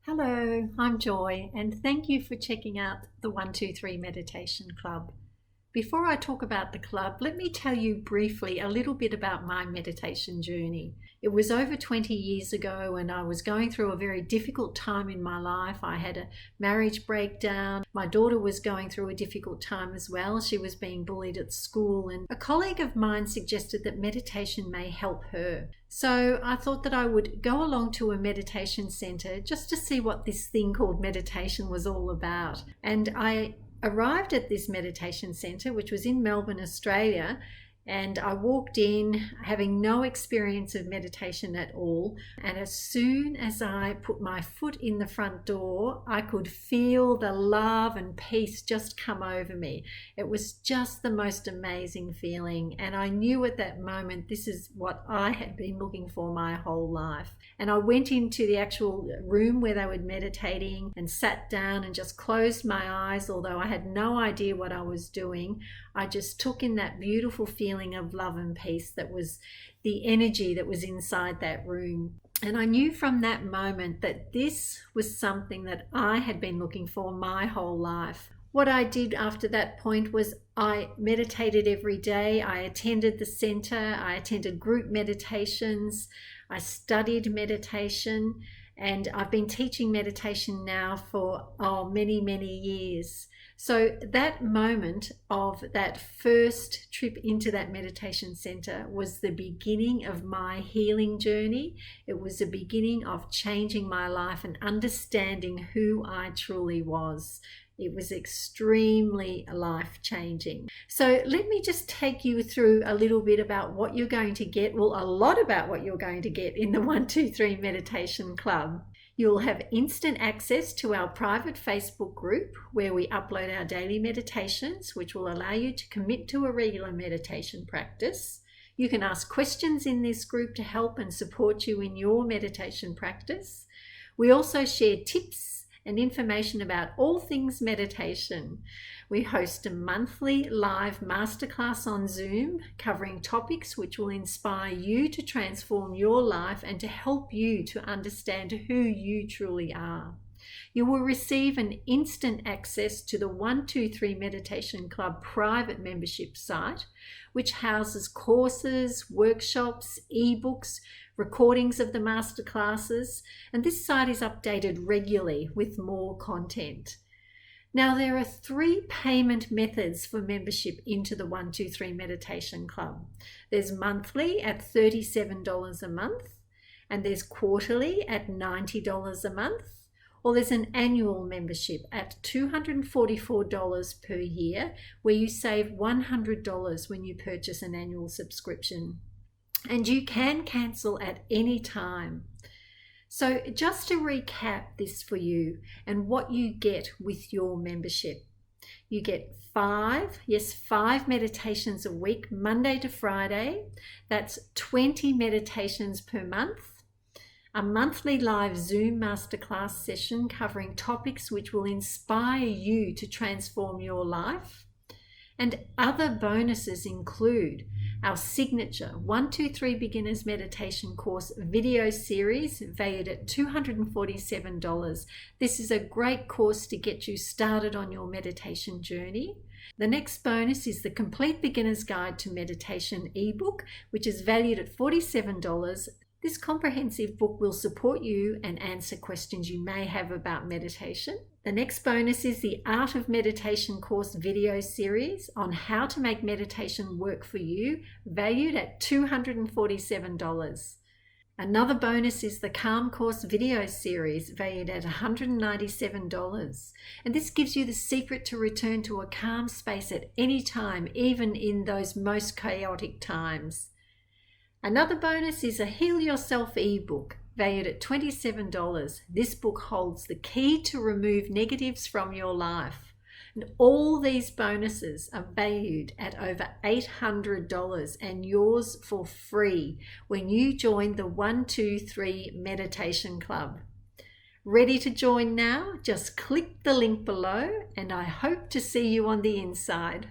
Hello, I'm Joy, and thank you for checking out the 123 Meditation Club. Before I talk about the club, let me tell you briefly a little bit about my meditation journey. It was over 20 years ago, and I was going through a very difficult time in my life. I had a marriage breakdown. My daughter was going through a difficult time as well. She was being bullied at school, and a colleague of mine suggested that meditation may help her. So I thought that I would go along to a meditation center just to see what this thing called meditation was all about. And I arrived at this meditation center, which was in Melbourne, Australia, and I walked in having no experience of meditation at all. And as soon as I put my foot in the front door, I could feel the love and peace just come over me. It was just the most amazing feeling. And I knew at that moment, this is what I had been looking for my whole life. And I went into the actual room where they were meditating and sat down and just closed my eyes. Although I had no idea what I was doing, I just took in that beautiful feeling of love and peace that was the energy that was inside that room. And I knew from that moment that this was something that I had been looking for my whole life. What I did after that point was I meditated every day. I attended the center. I attended group meditations. I studied meditation. And I've been teaching meditation now for many, many years. So that moment of that first trip into that meditation center was the beginning of my healing journey. It was the beginning of changing my life and understanding who I truly was. It was extremely life-changing. So let me just take you through a little bit about what you're going to get, a lot about what you're going to get in the 123 Meditation Club. You'll have instant access to our private Facebook group where we upload our daily meditations, which will allow you to commit to a regular meditation practice. You can ask questions in this group to help and support you in your meditation practice. We also share tips and information about all things meditation. We host a monthly live masterclass on Zoom covering topics which will inspire you to transform your life and to help you to understand who you truly are. You will receive an instant access to the 123 Meditation Club private membership site, which houses courses, workshops, ebooks, recordings of the masterclasses, and this site is updated regularly with more content. Now, there are 3 payment methods for membership into the 123 Meditation Club. There's monthly at $37 a month, and there's quarterly at $90 a month, or there's an annual membership at $244 per year, where you save $100 when you purchase an annual subscription. And you can cancel at any time. So just to recap this for you and what you get with your membership. You get 5 meditations a week, Monday to Friday. That's 20 meditations per month. A monthly live Zoom masterclass session covering topics which will inspire you to transform your life. And other bonuses include our signature 123 Beginners Meditation Course video series valued at $247. This is a great course to get you started on your meditation journey. The next bonus is the Complete Beginner's Guide to Meditation ebook, which is valued at $47. This comprehensive book will support you and answer questions you may have about meditation. The next bonus is the Art of Meditation course video series on how to make meditation work for you, valued at $247. Another bonus is the Calm course video series, valued at $197. And this gives you the secret to return to a calm space at any time, even in those most chaotic times. Another bonus is a Heal Yourself ebook, valued at $27. This book holds the key to remove negatives from your life. And all these bonuses are valued at over $800 and yours for free when you join the 123 Meditation Club. Ready to join now? Just click the link below and I hope to see you on the inside.